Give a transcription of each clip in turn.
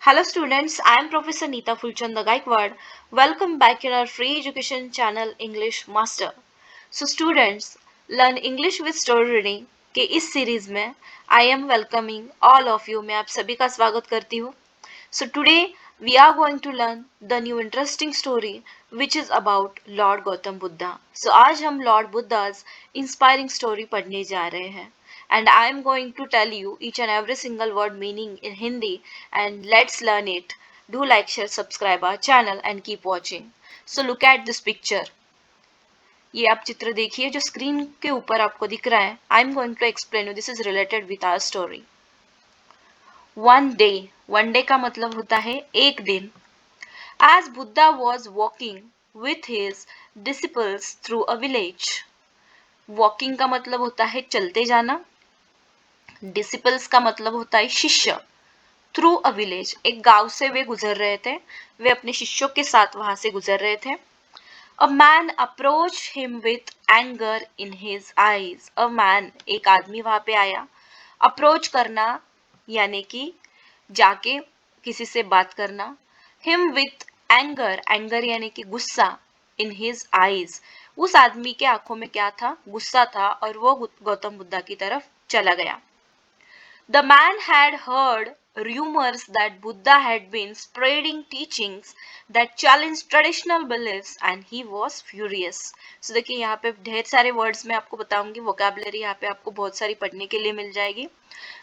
Hello students, I am Professor Neeta Fulchanda Gaikwad. Welcome back in our free education channel English Master. So students, learn English with story reading के इस series में I am welcoming all of you. मैं आप सभी का स्वागत करती हूँ. So today we are going to learn the new interesting story which is about Lord Gautam Buddha. So आज हम Lord Buddha's inspiring story पढ़ने जा रहे हैं. And I am going to tell you each and every single word meaning in Hindi and let's learn it. Do like, share, subscribe our channel and keep watching. So look at this picture. ये आप चित्र देखिए जो screen के ऊपर आपको दिख रहा है. I am going to explain you. This is related with our story. One day का मतलब होता है एक दिन. As Buddha was walking with his disciples through a village. Walking का मतलब होता है चलते जाना. Disciples का मतलब होता है शिष्य. थ्रू अ विलेज, एक गांव से वे गुजर रहे थे. वे अपने शिष्यों के साथ वहां से गुजर रहे थे. A man approach him with anger in his eyes. A man, एक आदमी वहां पे आया. अप्रोच करना यानी कि जाके किसी से बात करना. हिम विथ एंगर, एंगर यानी कि गुस्सा. इन हिज आईज, उस आदमी के आंखों में क्या था? गुस्सा था और वो गौतम बुद्धा की तरफ चला गया. The man had heard rumors that Buddha had been spreading teachings that challenged traditional beliefs and he was furious. So देखिए यहाँ पे ढेर सारे वर्ड्स मैं आपको बताऊंगी. वोकैबुलरी यहाँ पे आपको बहुत सारी पढ़ने के लिए मिल जाएगी.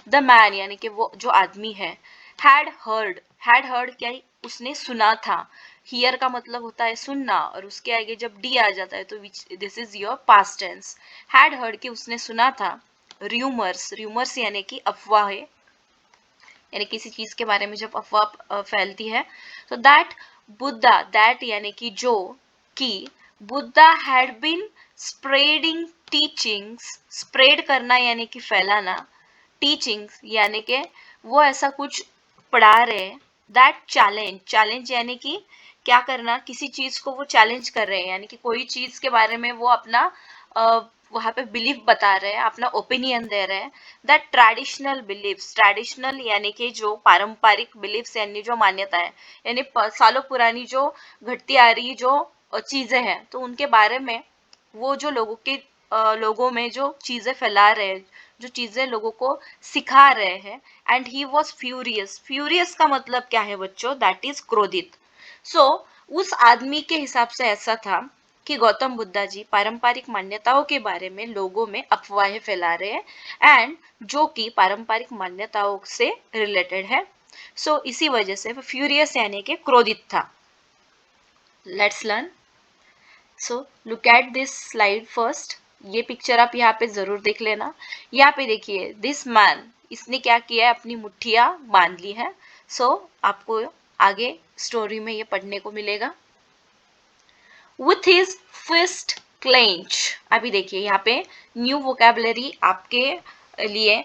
The man यानी कि वो जो आदमी है. Had heard क्या? उसने सुना था. Hear का मतलब होता है सुनना और उसके आगे जब डी आ जाता है तो this is your past tense. Had heard कि उसने सुना था. रूमर्स यानी कि अफवाहें, यानी किसी चीज के बारे में जब अफवाह फैलती है. तो दैट यानी कि जो, कि Buddha had been spreading teachings. Spread करना यानी कि फैलाना. टीचिंग्स यानी कि वो ऐसा कुछ पढ़ा रहे. दैट चैलेंज यानी कि क्या करना? किसी चीज को वो चैलेंज कर रहे हैं, यानी कि कोई चीज के बारे में वो अपना वहां पे बिलीफ बता रहे हैं, अपना ओपिनियन दे रहे हैं. दैट ट्रेडिशनल बिलीफ्स, ट्रेडिशनल यानी कि जो पारंपरिक बिलीफ्स यानी जो मान्यता है, यानी सालों पुरानी जो घटती आ रही जो चीजें हैं, तो उनके बारे में वो जो लोगों में जो चीजें फैला रहे हैं, जो चीजें लोगों को सिखा रहे हैं. एंड ही वॉज फ्यूरियस का मतलब क्या है बच्चों? दैट इज क्रोधित. सो उस आदमी के हिसाब से ऐसा था कि गौतम बुद्धा जी पारंपरिक मान्यताओं के बारे में लोगों में अफवाहें फैला रहे हैं एंड जो कि पारंपरिक मान्यताओं से रिलेटेड है. सो इसी वजह से वो फ्यूरियस यानी कि क्रोधित था. Let's learn. So look at this slide first. ये पिक्चर आप यहाँ पे जरूर देख लेना. यहाँ पे देखिए दिस मैन, इसने क्या किया है? अपनी मुट्ठियां बांध ली है. सो आपको आगे स्टोरी में ये पढ़ने को मिलेगा. With his fist clench. अभी देखिए यहाँ पे न्यू वोकैबुलरी आपके लिए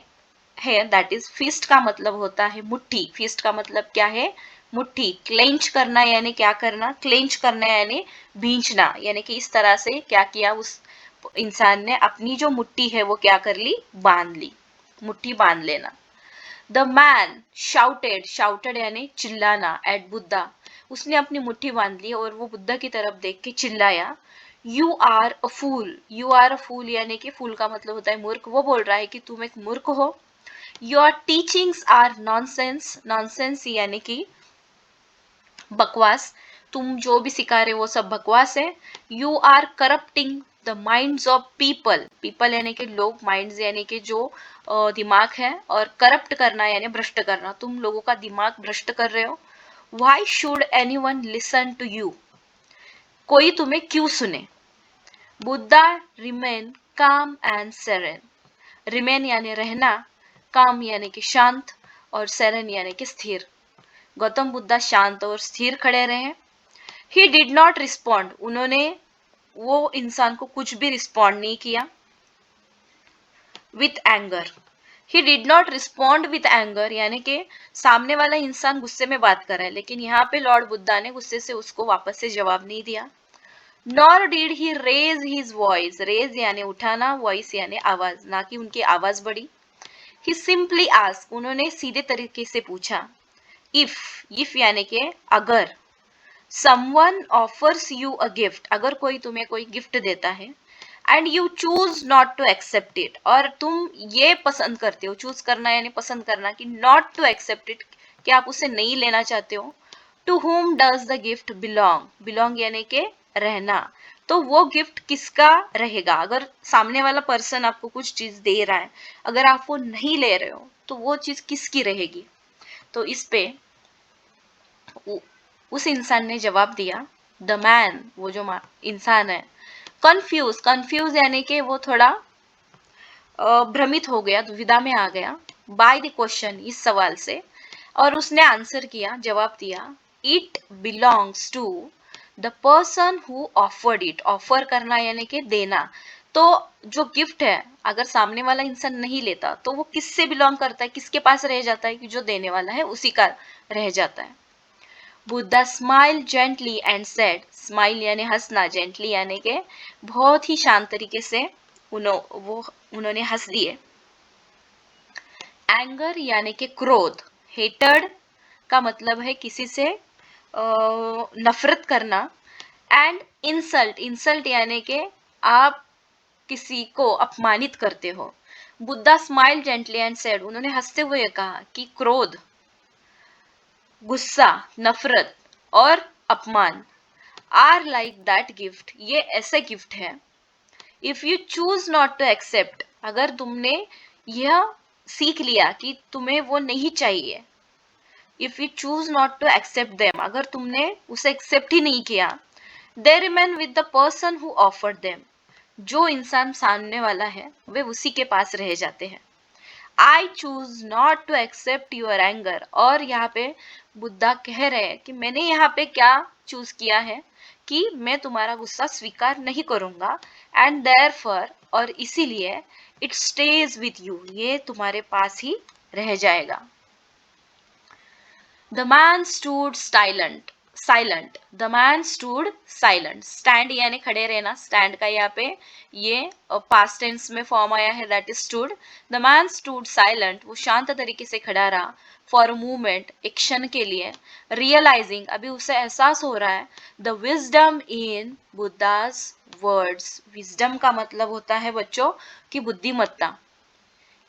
है. दैट इज फिस्ट का मतलब होता है मुट्ठी. फिस्ट का मतलब क्या है? मुट्ठी. क्लेंच करना यानी क्या करना? क्लेंच करना यानी भींचना, यानी कि इस तरह से क्या किया उस इंसान ने? अपनी जो मुट्ठी है वो क्या कर ली? बांध ली. मुट्ठी बांध लेना. द मैन शाउटेड यानी चिल्लाना. एट बुद्धा, उसने अपनी मुट्ठी बांध ली और वो बुद्धा की तरफ देख के चिल्लाया. यू आर अ फूल यानी कि फूल का मतलब होता है मूर्ख. वो बोल रहा है कि तुम एक मूर्ख हो. योर टीचिंग्स आर नॉनसेंस यानी कि बकवास. तुम जो भी सिखा रहे हो वो सब बकवास है. You are corrupting the minds of people यानी कि लोग, माइंड्स यानी कि जो दिमाग है, और करप्ट करना यानी भ्रष्ट करना. तुम लोगों का दिमाग भ्रष्ट कर रहे हो. Why should anyone listen to you, कोई तुम्हें क्यों सुने. Buddha remain calm and serene. Remain यानी रहना, काम यानी कि शांत, और सेरेन यानी कि स्थिर. गौतम बुद्धा शांत और स्थिर खड़े रहे. ही डिड नॉट रिस्पॉन्ड, उन्होंने वो इंसान को कुछ भी रिस्पॉन्ड नहीं किया. With anger, he did not respond with anger यानी कि सामने वाला इंसान गुस्से में बात कर रहा है, लेकिन यहाँ पे लॉर्ड बुद्धा ने गुस्से से उसको वापस से जवाब नहीं दिया. Nor did he raise his voice. Raise यानी उठाना, वॉइस यानी आवाज, ना कि उनकी आवाज बढ़ी. ही सिंपली आस्क, उन्होंने सीधे तरीके से पूछा. इफ यानी कि अगर, someone offers you a gift, अगर कोई तुम्हें कोई गिफ्ट देता है, and you choose not to accept it, और तुम ये पसंद करते हो, चूज करना यानी पसंद करना, कि नॉट टू एक्सेप्ट इट, कि आप उसे नहीं लेना चाहते हो। To whom does the gift belong, belong यानी के रहना, तो वो गिफ्ट किसका रहेगा? अगर सामने वाला पर्सन आपको कुछ चीज दे रहा है, अगर आप वो नहीं ले रहे हो, तो वो चीज किसकी रहेगी? तो इस पे उस इंसान ने जवाब दिया, द मैन, वो जो इंसान है, कंफ्यूज, कंफ्यूज यानी कि वो थोड़ा भ्रमित हो गया, दुविधा में आ गया, बाय द क्वेश्चन, इस सवाल से, और उसने आंसर किया, जवाब दिया, it belongs to the person who offered it, offer करना यानी कि देना। तो जो गिफ्ट है, अगर सामने वाला इंसान नहीं लेता, तो वो किससे बिलोंग करता है, किसके पास रह जाता है? कि जो देने वाला है उसी का रह जाता है। Buddha smile gently and said, smile यानी हंसना, जेंटली यानी कि बहुत ही शांत तरीके से उन्होंने हंस दिए। एंगर यानी कि क्रोध, हेटर्ड का मतलब है किसी से नफरत करना, एंड इंसल्ट, इंसल्ट यानी कि आप किसी को अपमानित करते हो। Buddha smile gently and said, उन्होंने हंसते हुए कहा कि क्रोध, गुस्सा, नफरत और अपमान आर लाइक दैट गिफ्ट, ये ऐसे गिफ्ट है, if you choose not to accept, अगर तुमने यह सीख लिया कि तुम्हें वो नहीं चाहिए, if you choose not to accept them, अगर तुमने उसे एक्सेप्ट ही नहीं किया, they remain with the person who offered them, जो इंसान सामने वाला है वे उसी के पास रह जाते हैं। I choose not to accept your anger, और यहाँ पे बुद्धा कह रहे हैं कि मैंने यहाँ पे क्या चूज किया है, कि मैं तुम्हारा गुस्सा स्वीकार नहीं करूंगा, एंड देयरफॉर, और इसीलिए, इट स्टेज विथ यू, ये तुम्हारे पास ही रह जाएगा। The man stood silent, silent, the man stood silent, stand यानी खड़े रहना, स्टैंड का यहाँ पे ये पास्ट टेंस में फॉर्म आया है, that is stood. The man stood silent, वो शांत तरीके से खड़ा रहा, फॉर अ मूवमेंट, एक क्षण के लिए, रियलाइजिंग, अभी उसे एहसास हो रहा है, the wisdom in Buddha's words, wisdom का मतलब होता है बच्चों की बुद्धिमत्ता,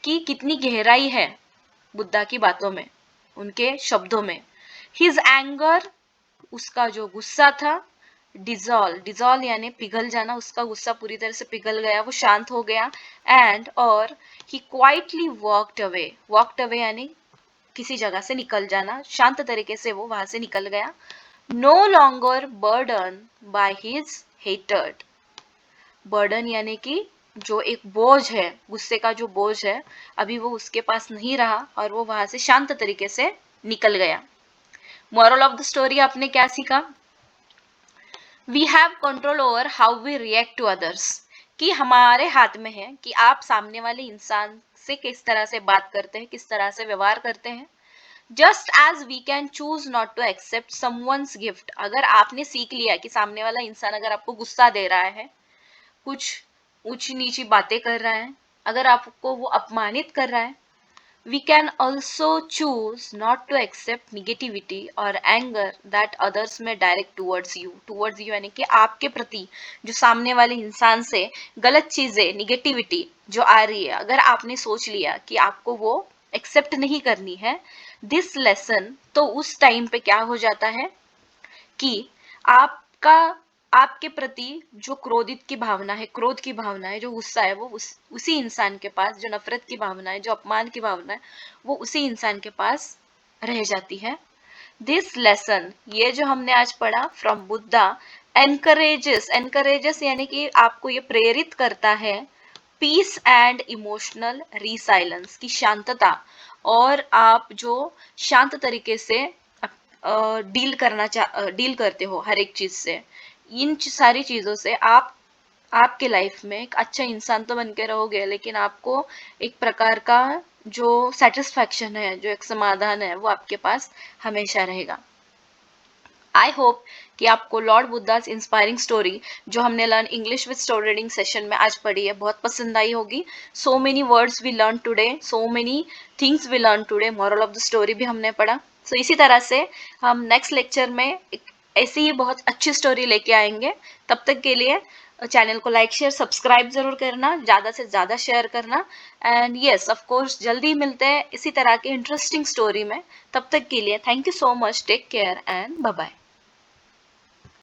कि कितनी गहराई है बुद्धा की बातों में, उनके शब्दों में। हिज एंगर, उसका जो गुस्सा था, डिजॉल्व, डिजॉल्व यानी पिघल जाना, उसका गुस्सा पूरी तरह से पिघल गया, वो शांत हो गया, एंड और he quietly walked away, walked away यानी किसी जगह से निकल जाना, शांत तरीके से वो वहां से निकल गया। No longer burden by his hatred, burden यानी कि जो एक बोझ है, गुस्से का जो बोझ है, अभी वो उसके पास नहीं रहा, और वो वहां से शांत तरीके से निकल गया। मोरल ऑफ द स्टोरी आपने क्या सीखा? We have control over how we react to others, कि हमारे हाथ में है कि आप सामने वाले इंसान से किस तरह से बात करते हैं, किस तरह से व्यवहार करते हैं। Just as we can choose not to accept someone's gift, अगर आपने सीख लिया कि सामने वाला इंसान अगर आपको गुस्सा दे रहा है, कुछ ऊंची नीची बातें कर रहा है, अगर आपको वो अपमानित कर रहा है, we can also choose not to accept negativity or anger that others may direct towards you यानी कि आपके प्रति जो सामने वाले इंसान से गलत चीजें, निगेटिविटी जो आ रही है, अगर आपने सोच लिया कि आपको वो एक्सेप्ट नहीं करनी है, दिस लेसन, तो उस टाइम पे क्या हो जाता है कि आपका, आपके प्रति जो क्रोधित की भावना है, क्रोध की भावना है, जो गुस्सा है, वो उसी इंसान के पास, जो नफरत की भावना है, जो अपमान की भावना है, वो उसी इंसान के पास रह जाती है। दिस लेसन, ये जो हमने आज पढ़ा फ्रॉम बुद्धा, एनकरेजेस, एनकरेजेस यानी कि आपको ये प्रेरित करता है, पीस एंड इमोशनल रिसाइलेंस, की शांतता, और आप जो शांत तरीके से डील करते हो हर एक चीज से, इन सारी चीजों से आप आपके लाइफ में एक अच्छा इंसान तो बन के रहोगे, लेकिन आपको एक प्रकार का जो सेटिस्फैक्शन है, जो एक समाधान है, वो आपके पास हमेशा रहेगा। आई होप कि आपको लॉर्ड बुद्धास इंस्पायरिंग स्टोरी जो हमने learn English with story reading session में आज पढ़ी है बहुत पसंद आई होगी। So many words we learn today, so many things we learn today, moral of the story भी हमने पढ़ा। सो इसी तरह से हम नेक्स्ट लेक्चर में एक ऐसी ही बहुत अच्छी स्टोरी लेके आएंगे। तब तक के लिए चैनल को लाइक शेयर सब्सक्राइब जरूर करना, ज़्यादा से ज़्यादा शेयर करना। एंड यस ऑफ कोर्स जल्दी मिलते हैं इसी तरह की इंटरेस्टिंग स्टोरी में। तब तक के लिए thank you so much, take care and bye bye.